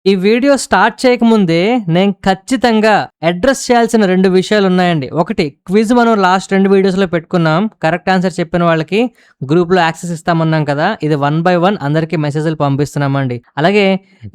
ఈ video start చేయకముందే నేను ఖచ్చితంగా అడ్రస్ చేయాల్సిన 2 విషయాలున్నాయండి. ఒకటి, క్విజ్ మనం లాస్ట్ 2 వీడియోస్‌లో పెట్టుకున్నాం. కరెక్ట్ ఆన్సర్ చెప్పిన వాళ్ళకి గ్రూప్‌లో యాక్సెస్ ఇస్తామన్నాం కదా! ఇది 1 బై 1 అందరికీ మెసేజ్‌లు పంపిస్తున్నామండి. అలాగే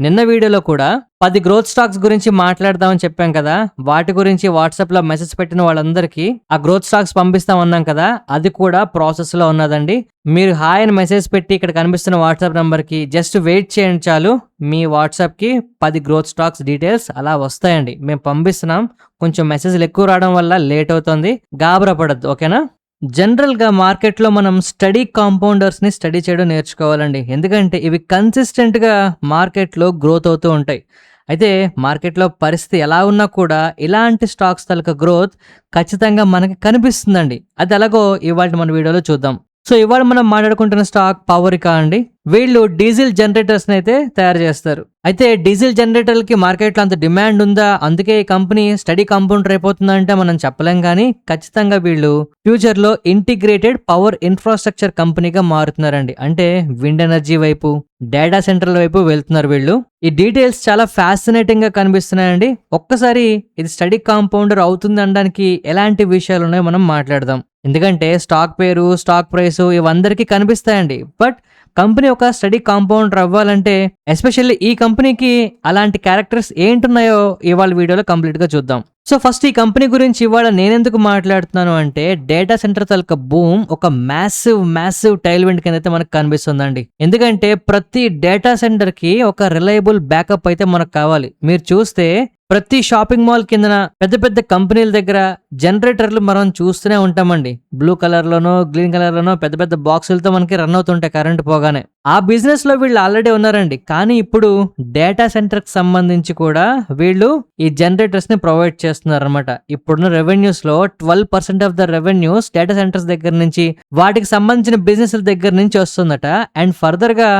నిన్న వీడియోలో కూడా 10 గ్రోత్ స్టాక్స్ గురించి మాట్లాడదామని చెప్పాం కదా! వాటి గురించి వాట్సాప్‌లో మెసేజ్ పెట్టిన వాళ్ళందరికీ ఆ గ్రోత్ స్టాక్స్ పంపిస్తామన్నాం కదా! అది కూడా ప్రాసెస్‌లో ఉన్నదండి. మీరు హాయ్ అని మెసేజ్ పెట్టి ఇక్కడ కనిపిస్తున్న వాట్సాప్ నంబర్‌కి జస్ట్ వెయిట్ చేయండి చాలు. మీ వాట్సాప్‌కి 10 గ్రోత్ స్టాక్స్ డీటెయిల్స్ అలా వస్తాయండి. మేము పంపిస్తున్నాం. కొంచెం మెసేజ్‌లు ఎక్కువ రావడం వల్ల లేట్ అవుతుంది. గాబరా పడొద్దు. ఓకేనా? జనరల్‌గా మార్కెట్‌లో మనం స్టడీ కాంపౌండర్స్‌ని స్టడీ చేయడం నేర్చుకోవాలండి. ఎందుకంటే ఇవి కన్సిస్టెంట్‌గా మార్కెట్‌లో గ్రోత్ అవుతూ ఉంటాయి. అయితే మార్కెట్‌లో పరిస్థితి ఎలా ఉన్నా కూడా ఇలాంటి స్టాక్స్ తాలూకా గ్రోత్ ఖచ్చితంగా మనకి కనిపిస్తుందండి. అది ఎలాగో ఇవాల్టి మన వీడియోలో చూద్దాం. సో ఇవాళ మనం మాట్లాడుకుంటున్న స్టాక్ పవరికా అండి. వీళ్ళు డీజిల్ జనరేటర్స్‌ని అయితే తయారు చేస్తారు. అయితే డీజిల్ జనరేటర్లకి మార్కెట్లో అంత డిమాండ్ ఉందా? అందుకే ఈ కంపెనీ స్టడీ కాంపౌండర్ అయిపోతుందంటే మనం చెప్పలేం కానీ ఖచ్చితంగా వీళ్ళు ఫ్యూచర్‌లో ఇంటిగ్రేటెడ్ పవర్ ఇన్ఫ్రాస్ట్రక్చర్ కంపెనీగా మారుతున్నారండి. అంటే విండ్ ఎనర్జీ వైపు, డేటా సెంటర్ల వైపు వెళ్తున్నారు వీళ్ళు. ఈ డీటెయిల్స్ చాలా ఫ్యాసినేటింగ్ గా కనిపిస్తున్నాయండి. ఒక్కసారి ఇది స్టడీ కాంపౌండర్ అవుతుంది అనడానికి ఎలాంటి విషయాలు ఉన్నాయో మనం మాట్లాడదాం. ఎందుకంటే స్టాక్ పేరు, స్టాక్ ప్రైస్ ఇవందరికీ కనిపిస్తాయండి. బట్ కంపెనీ ఒక స్టడీ కాంపౌండర్ అవ్వాలంటే ఎస్పెషల్లీ ఈ కంపెనీకి అలాంటి క్యారెక్టర్స్ ఏంటున్నాయో ఇవాళ వీడియోలో కంప్లీట్ గా చూద్దాం. సో ఫస్ట్ ఈ కంపెనీ గురించి ఇవాళ నేనెందుకు మాట్లాడుతున్నాను అంటే డేటా సెంటర్ తాలూకా బూమ్ ఒక మ్యాసివ్ టైల్ విండ్ కింద అయితే మనకు కనిపిస్తుందండి. ఎందుకంటే ప్రతి డేటా సెంటర్ కి ఒక రిలయబుల్ బ్యాకప్ అయితే మనకు కావాలి. మీరు చూస్తే ప్రతి షాపింగ్ మాల్ కిందన పెద్ద పెద్ద కంపెనీల దగ్గర జనరేటర్లు మనం చూస్తూనే ఉంటామండి. బ్లూ కలర్ లోనో గ్రీన్ కలర్ లోనో పెద్ద పెద్ద బాక్సులతో మనకి రన్ అవుతుంటాయి కరెంట్ పోగానే. ఆ బిజినెస్ లో వీళ్ళు ఆల్రెడీ ఉన్నారండి. కానీ ఇప్పుడు డేటా సెంటర్ కి సంబంధించి కూడా వీళ్ళు ఈ జనరేటర్స్ ని ప్రొవైడ్ చేస్తున్నారు అనమాట. ఇప్పుడున్న రెవెన్యూస్ లో 12% of the revenues data centres దగ్గర నుంచి వాటికి సంబంధించిన బిజినెస్ దగ్గర నుంచి వస్తుందట. అండ్ ఫర్దర్ గా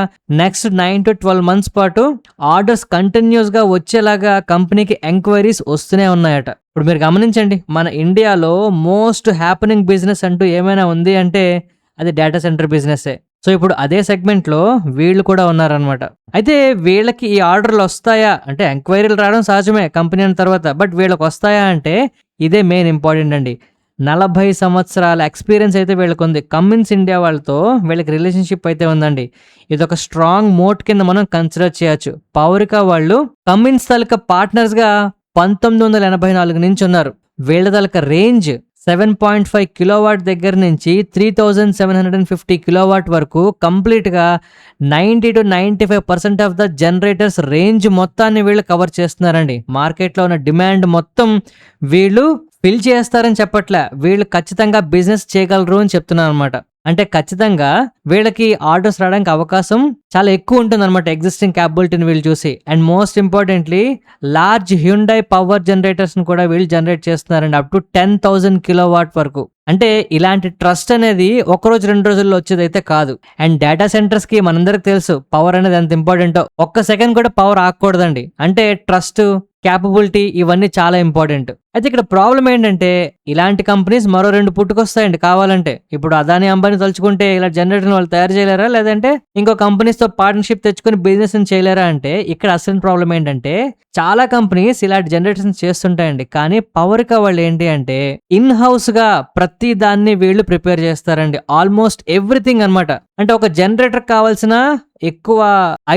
నెక్స్ట్ 9 to 12 months పాటు ఆర్డర్స్ కంటిన్యూస్ గా వచ్చేలాగా కంపెనీకి ఎంక్వైరీస్ వస్తూనే ఉన్నాయట. ఇప్పుడు మీరు గమనించండి, మన ఇండియాలో మోస్ట్ హ్యాపెనింగ్ బిజినెస్ అంటూ ఏమైనా ఉంది అంటే అది డేటా సెంటర్ బిజినెస్. సో ఇప్పుడు అదే సెగ్మెంట్ లో వీళ్ళు కూడా ఉన్నారనమాట. అయితే వీళ్ళకి ఈ ఆర్డర్లు వస్తాయా అంటే ఎంక్వైరీలు రావడం సహజమే కంపెనీ అయిన తర్వాత. బట్ వీళ్ళకి వస్తాయా అంటే ఇదే మెయిన్ ఇంపార్టెంట్ అండి. 40 సంవత్సరాల ఎక్స్పీరియన్స్ అయితే వీళ్ళకి ఉంది. కమిన్స్ ఇండియా వాళ్ళతో వీళ్ళకి రిలేషన్షిప్ అయితే ఉందండి. ఇది ఒక స్ట్రాంగ్ మోట్ కింద మనం కన్సిడర్ చేయొచ్చు. పవరికా వాళ్ళు కమిన్స్ తాలూకా పార్ట్నర్స్ గా 1984 నుంచి ఉన్నారు. వీళ్ళ తాలూకా రేంజ్ 7.5 కిలోవాట్ దగ్గర నుంచి 3750 కిలోవాట్ వరకు కంప్లీట్ గా 90 to 95% of the generators range మొత్తాన్ని వీళ్ళు కవర్ చేస్తున్నారండి. మార్కెట్లో ఉన్న డిమాండ్ మొత్తం వీళ్ళు ఫిల్ చేస్తారని చెప్పట్లే, వీళ్ళు ఖచ్చితంగా బిజినెస్ చేయగలరు అని చెప్తున్నారు అనమాట. అంటే ఖచ్చితంగా వీళ్ళకి ఆర్డర్స్ రావడానికి అవకాశం చాలా ఎక్కువ ఉంటుంది అనమాట ఎగ్జిస్టింగ్ క్యాపబిలిటీని వీళ్ళు చూసి. And most importantly large Hyundai power generators ని కూడా వీళ్ళు జనరేట్ చేస్తున్నారండి, అప్ టు 10,000 కిలోవాట్ వరకు. అంటే ఇలాంటి ట్రస్ట్ అనేది ఒక రోజు 2 రోజుల్లో వచ్చేది అయితే కాదు. అండ్ డేటా సెంటర్స్ కి మనందరికి తెలుసు పవర్ అనేది ఎంత ఇంపార్టెంటో. ఒక్క సెకండ్ కూడా పవర్ ఆగకూడదండి. అంటే ట్రస్ట్, క్యాపబిలిటీ ఇవన్నీ చాలా ఇంపార్టెంట్. అయితే ఇక్కడ ప్రాబ్లం ఏంటంటే ఇలాంటి కంపెనీస్ మరో 2 పుట్టుకొస్తాయండి కావాలంటే. ఇప్పుడు అదాని, అంబానీ తలుచుకుంటే ఇలా జనరేటర్ వాళ్ళు తయారు చేయలేరా? లేదంటే ఇంకో కంపెనీస్ తో పార్ట్నర్షిప్ తెచ్చుకుని బిజినెస్ చేయలేరా అంటే ఇక్కడ అసలు ప్రాబ్లం ఏంటంటే చాలా కంపెనీస్ ఇలాంటి జనరేటర్స్ చేస్తుంటాయండి. కానీ పవరికా వాళ్ళు ఏంటి అంటే ఇన్ హౌస్ గా ప్రతి దాన్ని వీళ్ళు ప్రిపేర్ చేస్తారండి. ఆల్మోస్ట్ ఎవ్రీథింగ్ అనమాట. అంటే ఒక జనరేటర్ కావాల్సిన ఎక్కువ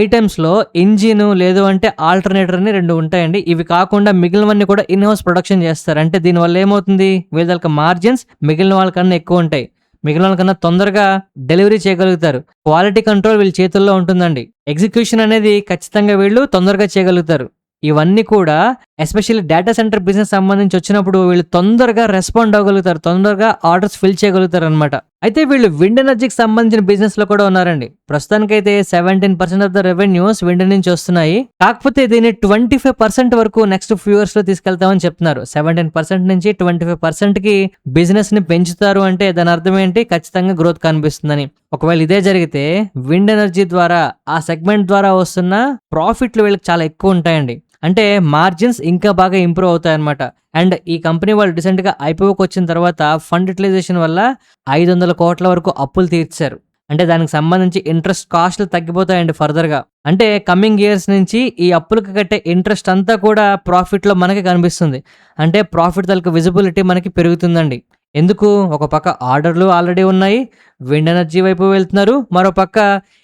ఐటమ్స్ లో ఇంజిన్ లేదు అంటే ఆల్టర్నేటర్ అని 2 ఉంటాయండి. ఇవి కాకుండా మిగిలినవన్నీ కూడా ఇన్ హౌస్ ప్రొడక్షన్ చేస్తారు. అంటే దీనివల్ల ఏమవుతుంది, వీళ్ళ మార్జిన్స్ మిగిలిన వాళ్ళకన్నా ఎక్కువ ఉంటాయి. మిగిలిన వాళ్ళకన్నా తొందరగా డెలివరీ చేయగలుగుతారు. క్వాలిటీ కంట్రోల్ వీళ్ళ చేతుల్లో ఉంటుందండి. ఎగ్జిక్యూషన్ అనేది ఖచ్చితంగా వీళ్ళు తొందరగా చేయగలుగుతారు. ఇవన్నీ కూడా ఎస్పెషల్లీ డేటా సెంటర్ బిజినెస్ సంబంధించి వచ్చినప్పుడు వీళ్ళు తొందరగా రెస్పాండ్ అవ్వగలుగుతారు, తొందరగా ఆర్డర్స్ ఫిల్ చేయగలుగుతారు అనమాట. అయితే వీళ్ళు విండ్ ఎనర్జీకి సంబంధించిన బిజినెస్ లో కూడా ఉన్నారండి. ప్రస్తుతానికైతే 17% ఆఫ్ ద రెవెన్యూస్ విండ్ నుంచి వస్తున్నాయి. కాకపోతే దీన్ని 25% వరకు నెక్స్ట్ ఫ్యూ ఇయర్స్ లో తీసుకెళ్తామని చెప్తున్నారు. 17% నుంచి 25% కి బిజినెస్ ని పెంచుతారు అంటే దాని అర్థం ఏంటి, ఖచ్చితంగా గ్రోత్ కనిపిస్తుందని. ఒకవేళ ఇదే జరిగితే విండ్ ఎనర్జీ ద్వారా ఆ సెగ్మెంట్ ద్వారా వస్తున్న ప్రాఫిట్లు వీళ్ళకి చాలా ఎక్కువ ఉంటాయండి. అంటే మార్జిన్స్ ఇంకా బాగా ఇంప్రూవ్ అవుతాయి అనమాట. అండ్ ఈ కంపెనీ వాళ్ళు రీసెంట్ గా ఐపీఓకి వచ్చిన తర్వాత ఫండ్ యూటిలైజేషన్ వల్ల 500 కోట్ల వరకు అప్పులు తీర్చారు. అంటే దానికి సంబంధించి ఇంట్రెస్ట్ కాస్ట్‌లు తగ్గిపోతాయండి ఫర్దర్‌గా. అంటే కమింగ్ ఇయర్స్ నుంచి ఈ అప్పులకు కట్టే ఇంట్రెస్ట్ అంతా కూడా ప్రాఫిట్‌లో మనకి కనిపిస్తుంది. అంటే ప్రాఫిట్ తాలూకు విజిబిలిటీ మనకి పెరుగుతుందండి. ఎందుకు? ఒక పక్క ఆర్డర్‌లు ఆల్రెడీ ఉన్నాయి. విండ్ ఎనర్జీ వైపు వెళ్తున్నారు. మరో పక్క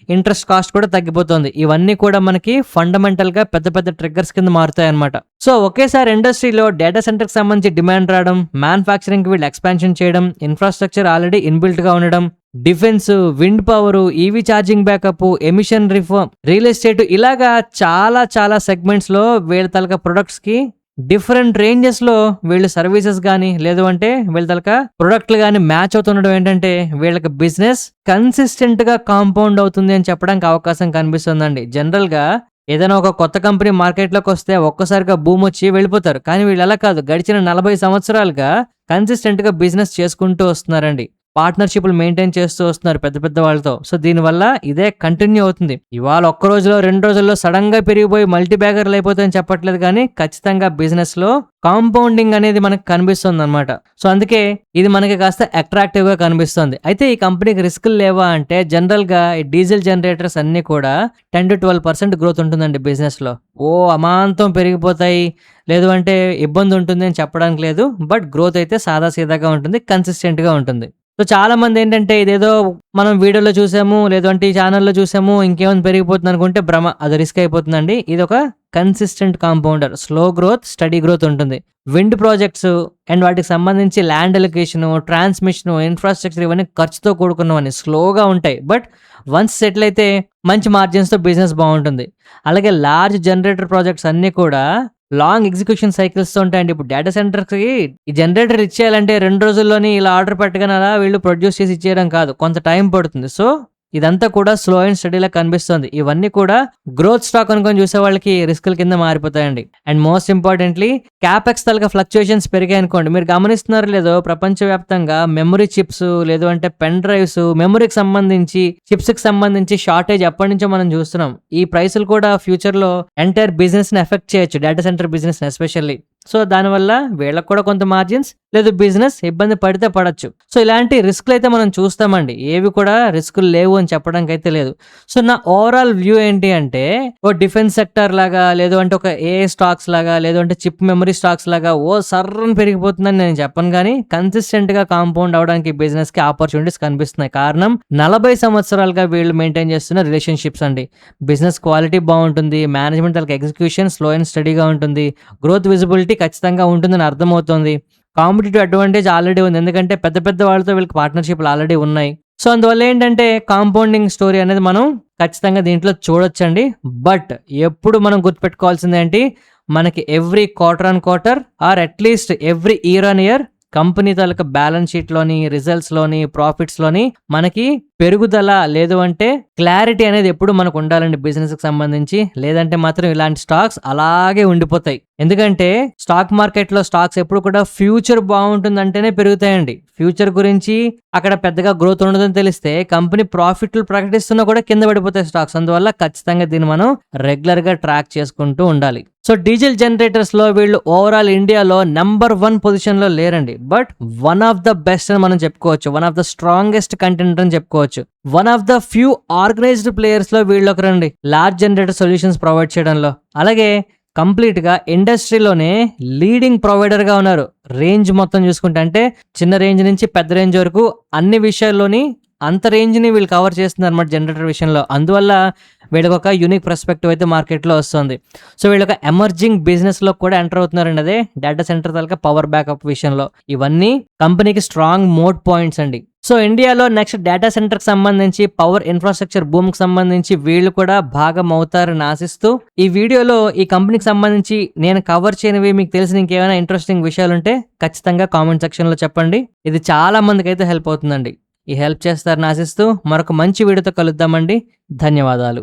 ఇంట్రెస్ట్ కాస్ట్ కూడా తగ్గిపోతుంది. ఇవన్నీ కూడా మనకి ఫండమెంటల్‌గా పెద్ద పెద్ద ట్రిగ్గర్స్ కింద మారుతాయన్నమాట. సో ఒకేసారి ఇండస్ట్రీలో డేటా సెంటర్‌కి సంబంధించి డిమాండ్ రావడం, మ్యానుఫ్యాక్చరింగ్‌కి వీళ్ళు ఎక్స్‌పాన్షన్ చేయడం, ఇన్‌ఫ్రాస్ట్రక్చర్ ఆల్రెడీ ఇన్‌బిల్ట్‌గా ఉండడం, defence, wind power, EV charging backup, emission reform, real estate ఇలాగా చాలా చాలా సెగ్మెంట్స్‌లో వీళ్ళ తాలూకా ప్రొడక్ట్స్‌కి డిఫరెంట్ రేంజెస్‌లో వీళ్ళు సర్వీసెస్ గానీ, లేదు అంటే వీళ్ళ తాలూకా ప్రొడక్ట్‌లు గానీ మ్యాచ్ అవుతుండడం ఏంటంటే, వీళ్ళకి బిజినెస్ కన్సిస్టెంట్‌గా కాంపౌండ్ అవుతుంది అని చెప్పడానికి అవకాశం కనిపిస్తుందండి. జనరల్‌గా ఏదైనా ఒక కొత్త కంపెనీ మార్కెట్‌లోకొస్తే ఒక్కసారిగా బూమొచ్చి వెళ్ళిపోతారు. కానీ వీళ్ళు అలా కాదు. గడిచిన 40 సంవత్సరాలుగా కన్సిస్టెంట్‌గా బిజినెస్ చేసుకుంటూ వస్తున్నారండి. పార్ట్నర్‌షిప్‌లు మెయింటైన్ చేస్తూ వస్తున్నారు పెద్ద పెద్ద వాళ్ళతో. సో దీనివల్ల ఇదే కంటిన్యూ అవుతుంది. ఇవాళ ఒక్క రోజులో, 2 రోజుల్లో సడెన్‌గా పెరిగిపోయి మల్టీ బ్యాగర్‌లు అయిపోతాయని చెప్పట్లేదు గానీ, ఖచ్చితంగా బిజినెస్‌లో కాంపౌండింగ్ అనేది మనకు కనిపిస్తుందన్నమాట. సో అందుకే ఇది మనకి కాస్త అట్రాక్టివ్‌గా కనిపిస్తుంది. అయితే ఈ కంపెనీకి రిస్కులు లేవా అంటే, జనరల్‌గా ఈ డీజిల్ జనరేటర్స్ అన్నీ కూడా 10-12% గ్రోత్ ఉంటుందండి బిజినెస్‌లో. అమాంతం పెరిగిపోతాయి, లేదు అంటే ఇబ్బంది ఉంటుంది అని చెప్పడానికి లేదు. బట్ గ్రోత్ అయితే సాదా సీదాగా ఉంటుంది. కన్సిస్టెంట్‌గా ఉంటుంది. సో చాలా మంది ఏంటంటే ఇదేదో మనం వీడియోలో చూసాము, లేదు అంటే ఈ ఛానల్‌లో చూసాము, ఇంకేమైనా పెరిగిపోతుంది అనుకుంటే భ్రమ. అది రిస్క్ అయిపోతుందండి. ఇదొక consistent compounder. Slow growth, study growth ఉంటుంది. విండ్ ప్రాజెక్ట్స్ అండ్ వాటికి సంబంధించి ల్యాండ్ అలొకేషను, ట్రాన్స్మిషను, ఇన్‌ఫ్రాస్ట్రక్చర్ ఇవన్నీ ఖర్చుతో కూడుకున్నవన్నీ స్లోగా ఉంటాయి. బట్ వన్స్ సెటిల్ అయితే మంచి మార్జిన్స్‌తో బిజినెస్ బావుంటుంది. అలాగే లార్జ్ జనరేటర్ ప్రాజెక్ట్స్ అన్నీ కూడా లాంగ్ ఎగ్జిక్యూషన్ సైకిల్స్‌తో ఉంటాయండి. ఇప్పుడు డేటా సెంటర్స్‌కి ఈ జనరేటర్ ఇచ్చేయాలంటే 2 రోజుల్లోని ఇలా ఆర్డర్ పెట్టగానే అలా వీళ్ళు ప్రొడ్యూస్ చేసి ఇచ్చేయడం కాదు. కొంత టైం పడుతుంది. సో ఇదంతా కూడా స్లో అండ్ స్టడీలా కనిపిస్తుంది. ఇవన్నీ కూడా గ్రోత్ స్టాక్ అనుకొని చూసే వాళ్ళకి రిస్కుల కింద మారిపోతాయండి. అండ్ మోస్ట్ ఇంపార్టెంట్లీ క్యాపెక్స్ తాలూకా ఫ్లక్చుయేషన్స్ పెరిగాయి అనుకోండి. మీరు గమనిస్తున్నారో లేదో, ప్రపంచవ్యాప్తంగా మెమరీ చిప్స్, లేదు అంటే పెన్ డ్రైవ్స్, మెమరీకి సంబంధించి చిప్స్‌కి సంబంధించి షార్టేజ్ ఎప్పటి నుంచో మనం చూస్తున్నాం. ఈ ప్రైసులు కూడా ఫ్యూచర్‌లో ఎంటైర్ బిజినెస్‌ని ఎఫెక్ట్ చేయొచ్చు. డేటా సెంటర్ బిజినెస్‌ని ఎస్పెషల్లీ. సో దానివల్ల వీళ్ళకి కూడా కొంత మార్జిన్స్, లేదు బిజినెస్ ఇబ్బంది పడితే పడొచ్చు. సో ఇలాంటి రిస్క్‌లు అయితే మనం చూస్తామండి. ఏవి కూడా రిస్కులు లేవు అని చెప్పడానికి అయితే లేదు. సో నా ఓవరాల్ వ్యూ ఏంటి అంటే, ఓ డిఫెన్స్ సెక్టర్ లాగా, లేదు అంటే ఒక ఏఐ స్టాక్స్ లాగా, లేదు అంటే చిప్ మెమరీ స్టాక్స్ లాగా సర్రని పెరిగిపోతుందని నేను చెప్పను గానీ, కన్సిస్టెంట్‌గా కాంపౌండ్ అవ్వడానికి బిజినెస్‌కి ఆపర్చునిటీస్ కనిపిస్తున్నాయి. కారణం 40 సంవత్సరాలుగా వీళ్ళు మెయింటైన్ చేస్తున్న రిలేషన్‌షిప్స్ అండి. బిజినెస్ క్వాలిటీ బావుంటుంది. మేనేజ్మెంట్ తాలూకా ఎగ్జిక్యూషన్ స్లో అండ్ స్టడీగా ఉంటుంది. గ్రోత్ విజిబిలిటీ ఖచ్చితంగా ఉంటుందని అర్థమవుతుంది. కాంపిటీటివ్ అడ్వాంటేజ్ ఆల్రెడీ ఉంది. ఎందుకంటే పెద్ద పెద్ద వాళ్ళతో వీళ్ళకి పార్ట్నర్‌షిప్‌లు ఆల్రెడీ ఉన్నాయి. సో అందువల్ల ఏంటంటే కాంపౌండింగ్ స్టోరీ అనేది మనం ఖచ్చితంగా దీంట్లో చూడొచ్చండి. బట్ ఎప్పుడు మనం గుర్తుపెట్టుకోవాల్సిందేంటి, మనకి every quarter on quarter are at least every year on year company taluka balance షీట్‌లోని, రిజల్ట్స్‌లోని, ప్రాఫిట్స్‌లోని మనకి పెరుగుదల, లేదు అంటే క్లారిటీ అనేది ఎప్పుడు మనకు ఉండాలండి బిజినెస్‌కి సంబంధించి. లేదంటే మాత్రం ఇలాంటి స్టాక్స్ అలాగే ఉండిపోతాయి. ఎందుకంటే స్టాక్ మార్కెట్‌లో స్టాక్స్ ఎప్పుడు కూడా ఫ్యూచర్ బావుంటుందంటేనే పెరుగుతాయండి. ఫ్యూచర్ గురించి అక్కడ పెద్దగా గ్రోత్ ఉండదని తెలిస్తే కంపెనీ ప్రాఫిట్లు ప్రకటిస్తున్నా కూడా కింద పడిపోతాయి స్టాక్స్. అందువల్ల ఖచ్చితంగా దీన్ని మనం రెగ్యులర్‌గా ట్రాక్ చేసుకుంటూ ఉండాలి. సో డీజిల్ జనరేటర్స్‌లో వీళ్ళు ఓవరాల్ ఇండియాలో నంబర్ 1 పొజిషన్‌లో లేరండి. But one of the best అని మనం చెప్పుకోవచ్చు. One of the strongest contender అని చెప్పుకోవచ్చు. One of the few organized ప్లేయర్స్‌లో వీళ్ళు ఒకరండి. లార్జ్ జనరేటర్ సొల్యూషన్స్ ప్రొవైడ్ చేయడంలో. అలాగే కంప్లీట్‌గా ఇండస్ట్రీలోనే లీడింగ్ ప్రొవైడర్‌గా ఉన్నారు. రేంజ్ మొత్తం చూసుకుంటే, అంటే చిన్న రేంజ్ నుంచి పెద్ద రేంజ్ వరకు అన్ని విషయాల్లోని అంత రేంజ్‌ని వీళ్ళు కవర్ చేస్తున్నారన్నమాట జనరేటర్ విషయంలో. అందువల్ల వీళ్ళకొక యూనిక్ పర్స్పెక్టివ్ అయితే మార్కెట్‌లో వస్తుంది. సో వీళ్ళొక ఎమర్జింగ్ బిజినెస్‌లో కూడా ఎంటర్ అవుతున్నారండి. అదే డేటా సెంటర్ తాలూకా పవర్ బ్యాకప్ విషయంలో. ఇవన్నీ కంపెనీకి స్ట్రాంగ్ మోట్ పాయింట్స్ అండి. సో ఇండియాలో నెక్స్ట్ డేటా సెంటర్కి సంబంధించి, పవర్ ఇన్ఫ్రాస్ట్రక్చర్ బూమ్కి సంబంధించి వీళ్ళు కూడా భాగం అవుతారని ఆశిస్తూ, ఈ వీడియోలో ఈ కంపెనీకి సంబంధించి నేను కవర్ చేయనివి మీకు తెలిసిన ఇంకేమైనా ఇంట్రెస్టింగ్ విషయాలుంటే ఖచ్చితంగా కామెంట్ సెక్షన్లో చెప్పండి. ఇది చాలా మందికి అయితే హెల్ప్ అవుతుందండి. ఈ హెల్ప్ చేస్తారని ఆశిస్తూ మరొక మంచి వీడియోతో కలుద్దామండి. ధన్యవాదాలు.